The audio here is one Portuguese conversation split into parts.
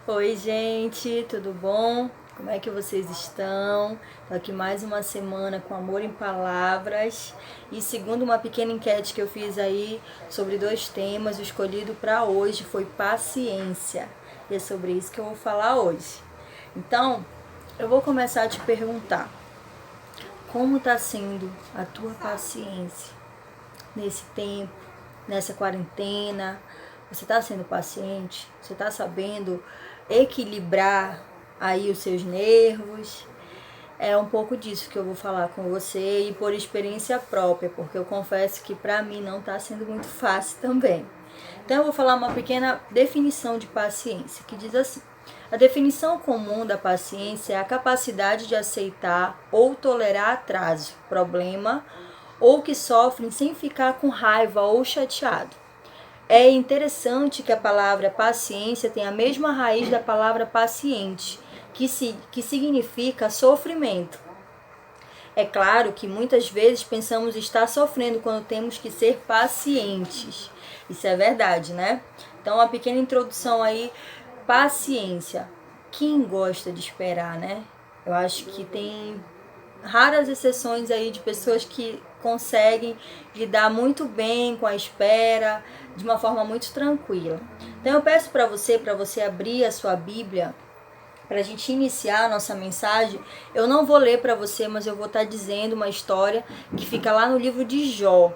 Oi, gente, tudo bom? Como é que vocês estão? Tô aqui mais uma semana com Amor em Palavras e segundo uma pequena enquete que eu fiz aí sobre dois temas, o escolhido para hoje foi paciência. E é sobre isso que eu vou falar hoje. Então, eu vou começar a te perguntar: como está sendo a tua paciência nesse tempo, nessa quarentena? Você está sendo paciente? Você está sabendo equilibrar aí os seus nervos? É um pouco disso que eu vou falar com você e por experiência própria, porque eu confesso que para mim não está sendo muito fácil também. Então eu vou falar uma pequena definição de paciência, que diz assim: a definição comum da paciência é a capacidade de aceitar ou tolerar atraso, problema ou que sofrem sem ficar com raiva ou chateado. É interessante que a palavra paciência tem a mesma raiz da palavra paciente, que significa sofrimento. É claro que muitas vezes pensamos estar sofrendo quando temos que ser pacientes. Isso é verdade, né? Então, uma pequena introdução aí. Paciência. Quem gosta de esperar, né? Eu acho que tem raras exceções aí de pessoas que conseguem lidar muito bem com a espera, de uma forma muito tranquila. Então eu peço para você abrir a sua Bíblia, para a gente iniciar a nossa mensagem. Eu não vou ler para você, mas eu vou estar dizendo uma história que fica lá no livro de Jó.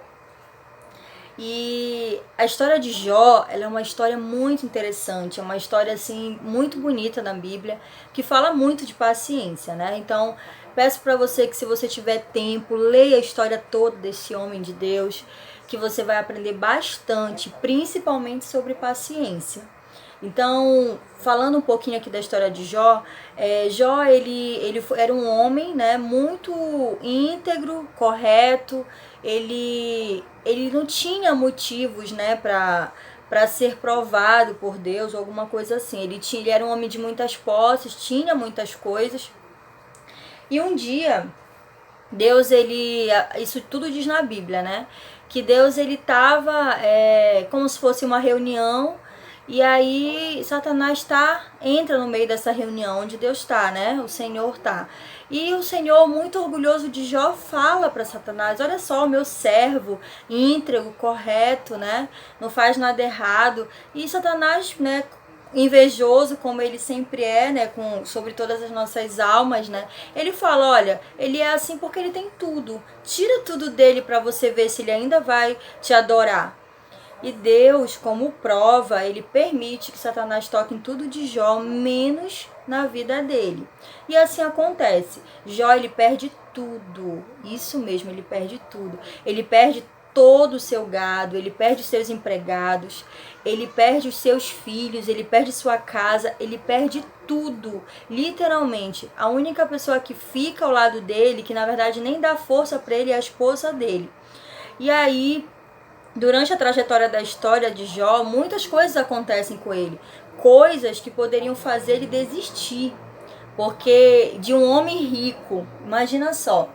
E a história de Jó, ela é uma história muito interessante, é uma história assim muito bonita na Bíblia, que fala muito de paciência, né? Então, peço para você que se você tiver tempo, leia a história toda desse homem de Deus, que você vai aprender bastante, principalmente sobre paciência. Então, falando um pouquinho aqui da história de Jó, Jó ele era um homem, né, muito íntegro, correto. Ele não tinha motivos, né, para ser provado por Deus ou alguma coisa assim. Ele era um homem de muitas posses, tinha muitas coisas. E um dia Deus, isso tudo diz na Bíblia, né? Que Deus, ele tava como se fosse uma reunião, e aí Satanás entra no meio dessa reunião onde Deus está, né? O Senhor tá. E o Senhor, muito orgulhoso de Jó, fala para Satanás: olha só, o meu servo, íntegro, correto, né? Não faz nada errado. E Satanás, né, invejoso como ele sempre é, né, sobre todas as nossas almas, né? Ele fala: olha, ele é assim porque ele tem tudo. Tira tudo dele para você ver se ele ainda vai te adorar. E Deus, como prova, ele permite que Satanás toque em tudo de Jó, menos na vida dele. E assim acontece. Jó, ele perde tudo. Isso mesmo, ele perde tudo. Ele perde todo o seu gado, ele perde os seus empregados, ele perde os seus filhos, ele perde sua casa, ele perde tudo, literalmente. A única pessoa que fica ao lado dele, que na verdade nem dá força para ele, é a esposa dele. E aí, durante a trajetória da história de Jó, muitas coisas acontecem com ele, coisas que poderiam fazer ele desistir, porque de um homem rico, imagina só,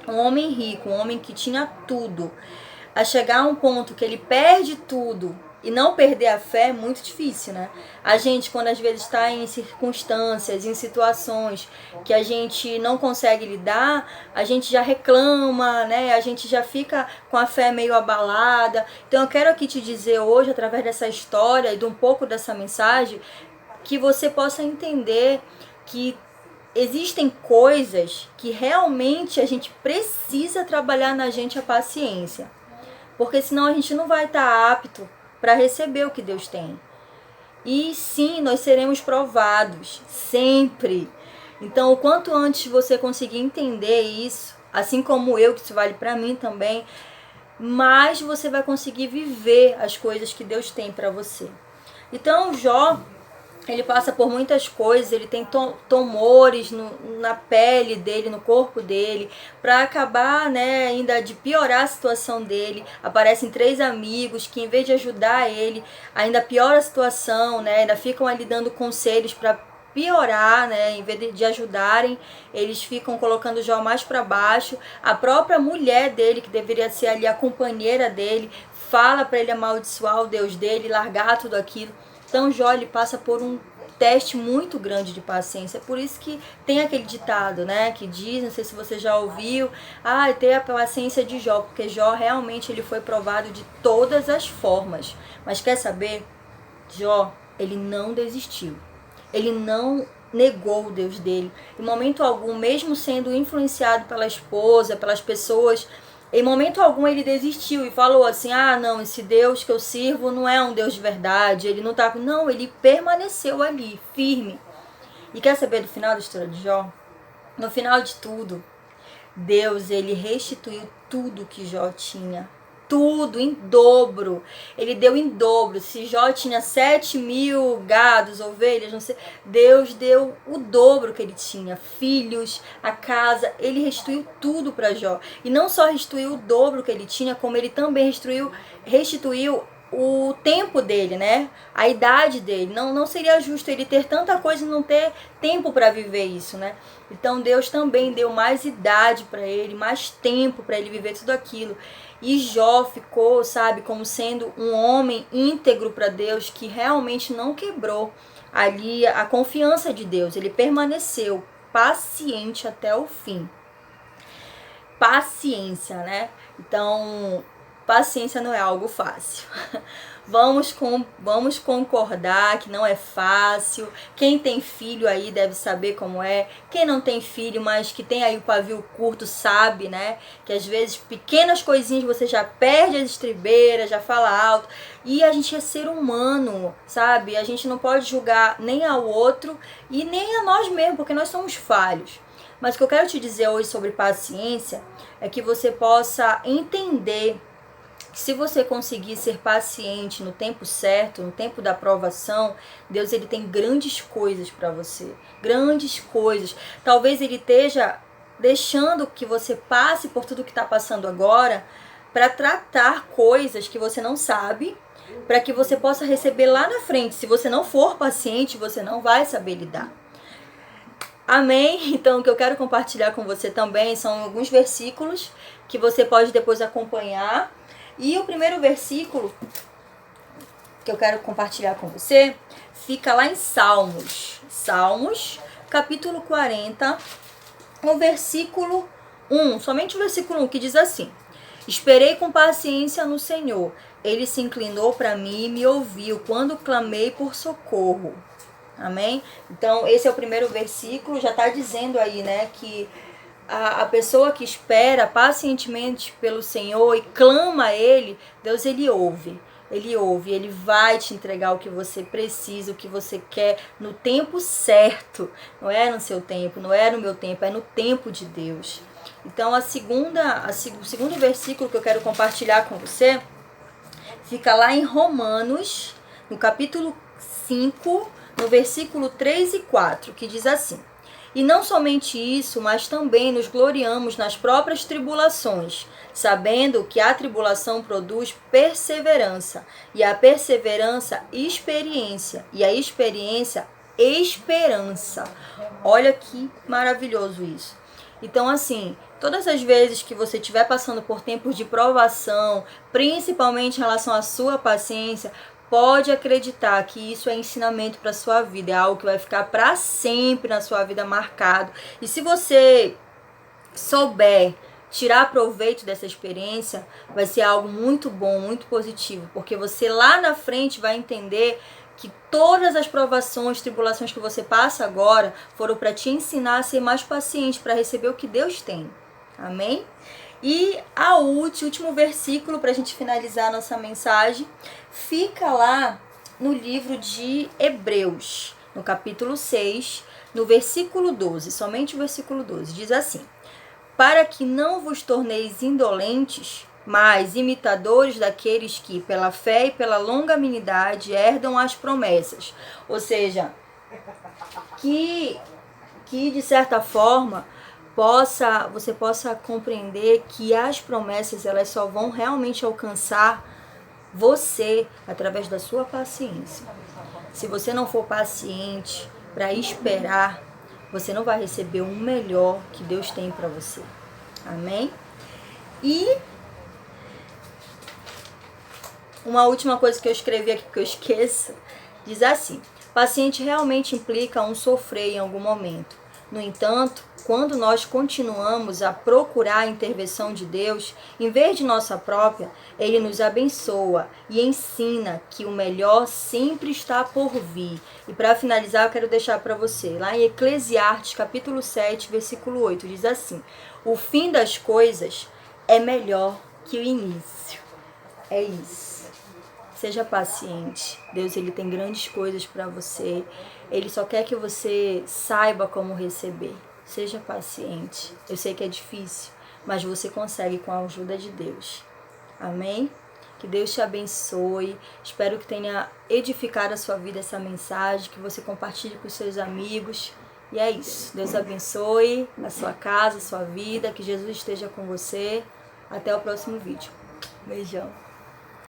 um homem rico, um homem que tinha tudo, a chegar a um ponto que ele perde tudo e não perder a fé é muito difícil, né? A gente, quando às vezes está em circunstâncias, em situações que a gente não consegue lidar, a gente já reclama, né? A gente já fica com a fé meio abalada. Então eu quero aqui te dizer hoje, através dessa história e de um pouco dessa mensagem, que você possa entender que existem coisas que realmente a gente precisa trabalhar na gente a paciência. Porque senão a gente não vai estar apto para receber o que Deus tem. E sim, nós seremos provados, sempre. Então, o quanto antes você conseguir entender isso, assim como eu, que isso vale para mim também, mais você vai conseguir viver as coisas que Deus tem para você. Então, Jó, ele passa por muitas coisas, ele tem tumores na pele dele, no corpo dele, para acabar, né, ainda de piorar a situação dele. Aparecem 3 amigos que, em vez de ajudar ele, ainda piora a situação, né, ainda ficam ali dando conselhos para piorar, né, em vez de ajudarem, eles ficam colocando o Jó mais para baixo. A própria mulher dele, que deveria ser ali a companheira dele, fala para ele amaldiçoar o Deus dele, largar tudo aquilo. Então Jó, ele passa por teste muito grande de paciência. É por isso que tem aquele ditado, né, que diz, não sei se você já ouviu, ter a paciência de Jó, porque Jó realmente ele foi provado de todas as formas. Mas quer saber? Jó, ele não desistiu. Ele não negou o Deus dele. Em momento algum, mesmo sendo influenciado pela esposa, pelas pessoas, em momento algum ele desistiu e falou assim, não, esse Deus que eu sirvo não é um Deus de verdade, ele não tá... Não, ele permaneceu ali, firme. E quer saber do final da história de Jó? No final de tudo, Deus, ele restituiu tudo que Jó tinha. Tudo, em dobro. Ele deu em dobro. Se Jó tinha 7.000 gados, ovelhas, não sei, Deus deu o dobro que ele tinha. Filhos, a casa, ele restituiu tudo para Jó. E não só restituiu o dobro que ele tinha, como ele também restituiu o tempo dele, né? A idade dele. Não seria justo ele ter tanta coisa e não ter tempo para viver isso, né? Então Deus também deu mais idade para ele, mais tempo para ele viver tudo aquilo. E Jó ficou, sabe, como sendo um homem íntegro para Deus, que realmente não quebrou ali a confiança de Deus. Ele permaneceu paciente até o fim. Paciência, né? Então, paciência não é algo fácil. Vamos concordar que não é fácil. Quem tem filho aí deve saber como é. Quem não tem filho, mas que tem aí o pavio curto, sabe, né? Que às vezes pequenas coisinhas você já perde as estribeiras, já fala alto. E a gente é ser humano, sabe? A gente não pode julgar nem ao outro e nem a nós mesmos, porque nós somos falhos. Mas o que eu quero te dizer hoje sobre paciência é que você possa entender que se você conseguir ser paciente no tempo certo, no tempo da aprovação, Deus ele tem grandes coisas para você. Grandes coisas. Talvez ele esteja deixando que você passe por tudo que está passando agora para tratar coisas que você não sabe, para que você possa receber lá na frente. Se você não for paciente, você não vai saber lidar. Amém? Então, o que eu quero compartilhar com você também são alguns versículos que você pode depois acompanhar. E o primeiro versículo que eu quero compartilhar com você fica lá em Salmos. Salmos, capítulo 40, o versículo 1. Somente o versículo 1 que diz assim: Esperei com paciência no Senhor. Ele se inclinou para mim e me ouviu quando clamei por socorro. Amém? Então, esse é o primeiro versículo. Já está dizendo aí, né, que a pessoa que espera pacientemente pelo Senhor e clama a Ele, Deus ele ouve. Ele ouve, Ele vai te entregar o que você precisa, o que você quer, no tempo certo. Não é no seu tempo, não é no meu tempo, é no tempo de Deus. Então, o segundo versículo que eu quero compartilhar com você fica lá em Romanos, no capítulo 5, no versículo 3 e 4, que diz assim: E não somente isso, mas também nos gloriamos nas próprias tribulações, sabendo que a tribulação produz perseverança, e a perseverança, experiência, e a experiência, esperança. Olha que maravilhoso isso. Então, assim, todas as vezes que você estiver passando por tempos de provação, principalmente em relação à sua paciência, pode acreditar que isso é ensinamento para a sua vida, é algo que vai ficar para sempre na sua vida marcado. E se você souber tirar proveito dessa experiência, vai ser algo muito bom, muito positivo, porque você lá na frente vai entender que todas as provações, tribulações que você passa agora foram para te ensinar a ser mais paciente, para receber o que Deus tem. Amém? E o último versículo para a gente finalizar a nossa mensagem fica lá no livro de Hebreus, no capítulo 6, no versículo 12, somente o versículo 12, diz assim: Para que não vos torneis indolentes, mas imitadores daqueles que, pela fé e pela longanimidade, herdam as promessas. Ou seja, que de certa forma você possa compreender que as promessas elas só vão realmente alcançar você através da sua paciência. Se você não for paciente para esperar, você não vai receber o melhor que Deus tem para você. Amém? E uma última coisa que eu escrevi aqui que eu esqueço, diz assim: Paciente realmente implica um sofrer em algum momento. No entanto, quando nós continuamos a procurar a intervenção de Deus, em vez de nossa própria, Ele nos abençoa e ensina que o melhor sempre está por vir. E para finalizar, eu quero deixar para você, lá em Eclesiastes, capítulo 7, versículo 8, diz assim: o fim das coisas é melhor que o início. É isso. Seja paciente. Deus, ele tem grandes coisas para você. Ele só quer que você saiba como receber. Seja paciente. Eu sei que é difícil, mas você consegue com a ajuda de Deus. Amém? Que Deus te abençoe. Espero que tenha edificado a sua vida essa mensagem, que você compartilhe com os seus amigos. E é isso. Deus abençoe a sua casa, a sua vida. Que Jesus esteja com você. Até o próximo vídeo. Beijão.